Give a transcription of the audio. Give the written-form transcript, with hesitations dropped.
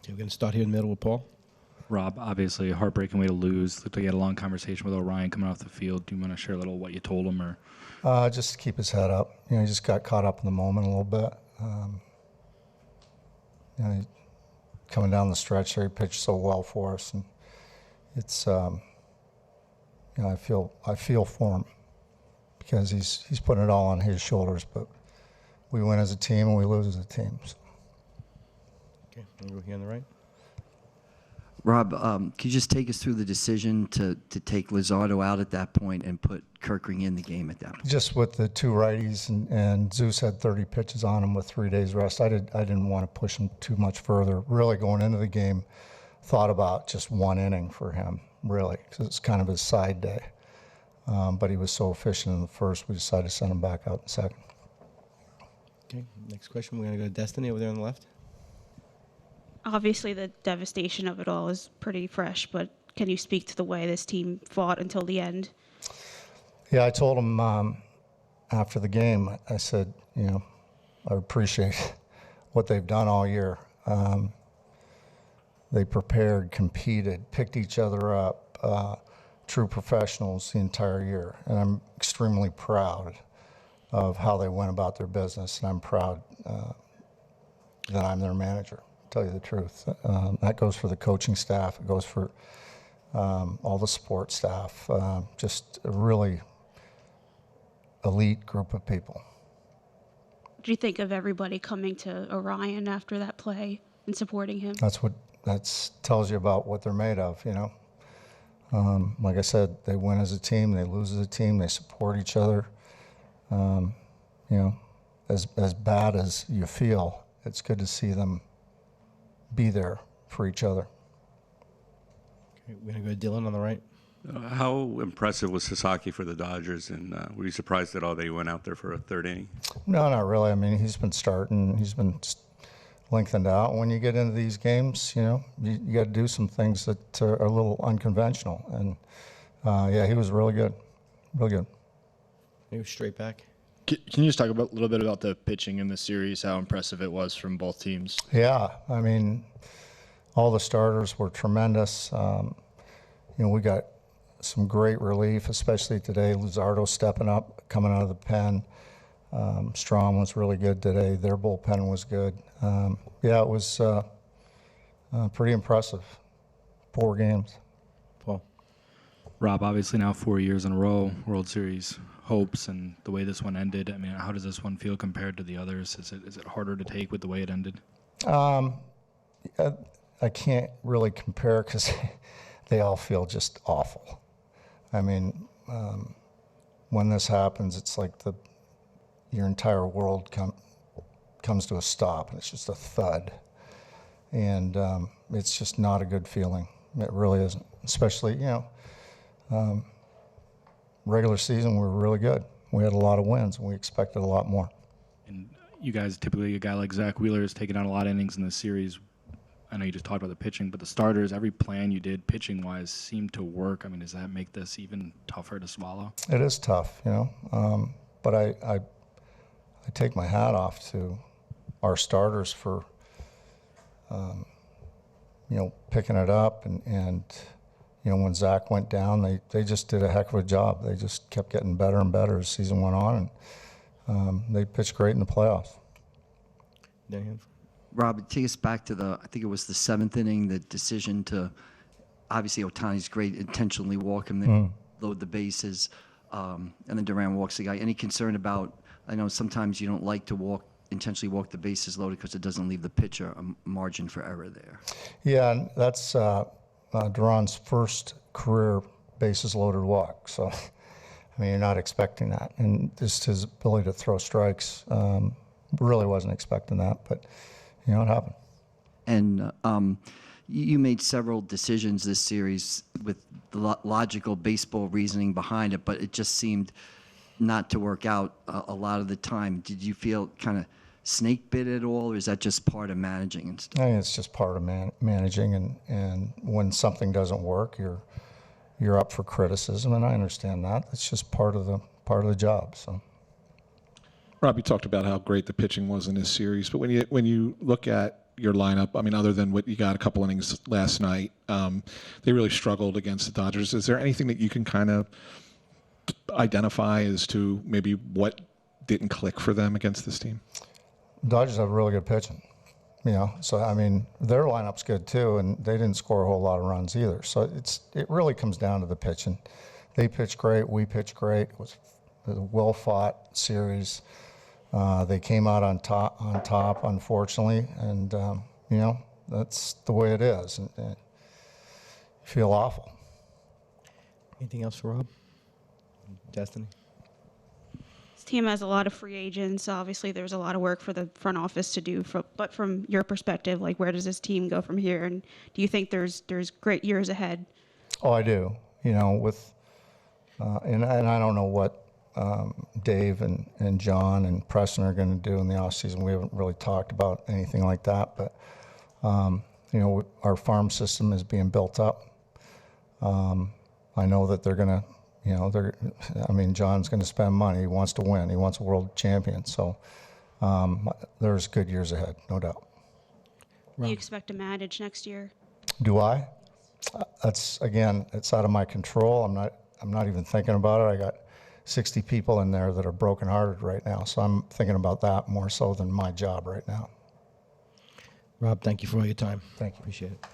Okay, we're going to start here in the middle with Paul. Rob, obviously a heartbreaking way to lose. Looked like you had a long conversation with Orion coming off the field. Do you want to share a little what you told him? Or just to keep his head up. He just got caught up in the moment a little bit. He, coming down the stretch there, he pitched so well for us, and it's I feel for him because he's putting it all on his shoulders. But we win as a team and we lose as a team. So. Okay, we'll go here on the right. Rob, could you just take us through the decision to take Luzardo out at that point and put Kirkring in the game at that point? Just with the two righties, and Zeus had 30 pitches on him with 3 days rest. I didn't want to push him too much further. Really going into the game, thought about just 1 inning for him, really, because it's kind of his side day. But he was so efficient in the first, we decided to send him back out in the second. Okay, next question. We're going to go to Destiny over there on the left. Obviously, the devastation of it all is pretty fresh, but can you speak to the way this team fought until the end? Yeah, I told him after the game, I said, I appreciate what they've done all year. They prepared, competed, picked each other up, true professionals the entire year. And I'm extremely proud of how they went about their business, and I'm proud that I'm their manager. Tell you the truth. That goes for the coaching staff. It goes for all the support staff. Just a really elite group of people. What do you think of everybody coming to Orion after that play and supporting him? That tells you about what they're made of, Like I said, they win as a team, they lose as a team, they support each other. As bad as you feel, it's good to see them be there for each other. Okay, we're going to go to Dylan on the right. How impressive was Sasaki for the Dodgers, and were you surprised at all that he went out there for a 3rd inning? No, not really. I mean, he's been starting. He's been lengthened out. When you get into these games, you got to do some things that are a little unconventional. And, he was really good. Real good. Maybe straight back. Can you just talk a little bit about the pitching in the series, how impressive it was from both teams? Yeah, I mean, all the starters were tremendous. We got some great relief, especially today. Luzardo stepping up, coming out of the pen. Strom was really good today. Their bullpen was good. It was pretty impressive. 4 games. Paul. Rob, obviously now 4 years in a row, World Series hopes, and the way this one ended. I mean, how does this one feel compared to the others? Is it harder to take with the way it ended? I can't really compare because they all feel just awful. I mean, when this happens, it's like your entire world comes to a stop, and it's just a thud. And it's just not a good feeling. It really isn't. Especially, regular season, we were really good. We had a lot of wins, and we expected a lot more. And you guys, typically a guy like Zach Wheeler has taken out a lot of innings in this series. I know you just talked about the pitching, but the starters, every plan you did pitching-wise seemed to work. I mean, does that make this even tougher to swallow? It is tough, but I take my hat off to our starters for, picking it up. And when Zach went down, they just did a heck of a job. They just kept getting better and better as the season went on, and they pitched great in the playoffs. Dan. Rob, take us back to I think it was the 7th inning, the decision to, obviously Ohtani's great, intentionally walk him there, load the bases, and then Duran walks the guy. Any concern about, I know sometimes you don't like to intentionally walk the bases loaded because it doesn't leave the pitcher a margin for error there. Yeah, and that's Duran's first career bases loaded walk. So, I mean, you're not expecting that. And just his ability to throw strikes, really wasn't expecting that, but it happened. And you made several decisions this series with the logical baseball reasoning behind it, but it just seemed not to work out a lot of the time. Did you feel kind of snake bit at all, or is that just part of managing and stuff? I think it's just part of managing, and when something doesn't work, you're up for criticism, and I understand that. It's just part of the job. So. Rob, you talked about how great the pitching was in this series, but when you look at your lineup, I mean, other than what you got a couple innings last night, they really struggled against the Dodgers. Is there anything that you can kind of identify as to maybe what didn't click for them against this team? Dodgers have really good pitching, So I mean, their lineup's good too, and they didn't score a whole lot of runs either. So it really comes down to the pitching. They pitched great. We pitched great. It was a well-fought series. They came out on top, unfortunately, and that's the way it is. And you feel awful. Anything else for Rob? Destiny? This team has a lot of free agents. Obviously, there's a lot of work for the front office to do. But from your perspective, like, where does this team go from here? And do you think there's great years ahead? Oh, I do. With and I don't know what Dave and John and Preston are going to do in the offseason. We haven't really talked about anything like that. But our farm system is being built up. I know that they're going to. John's going to spend money. He wants to win. He wants a world champion. So there's good years ahead, no doubt. Do you expect to manage next year? Do I? It's out of my control. I'm not even thinking about it. I got 60 people in there that are brokenhearted right now. So I'm thinking about that more so than my job right now. Rob, thank you for all your time. Thank you. Appreciate it.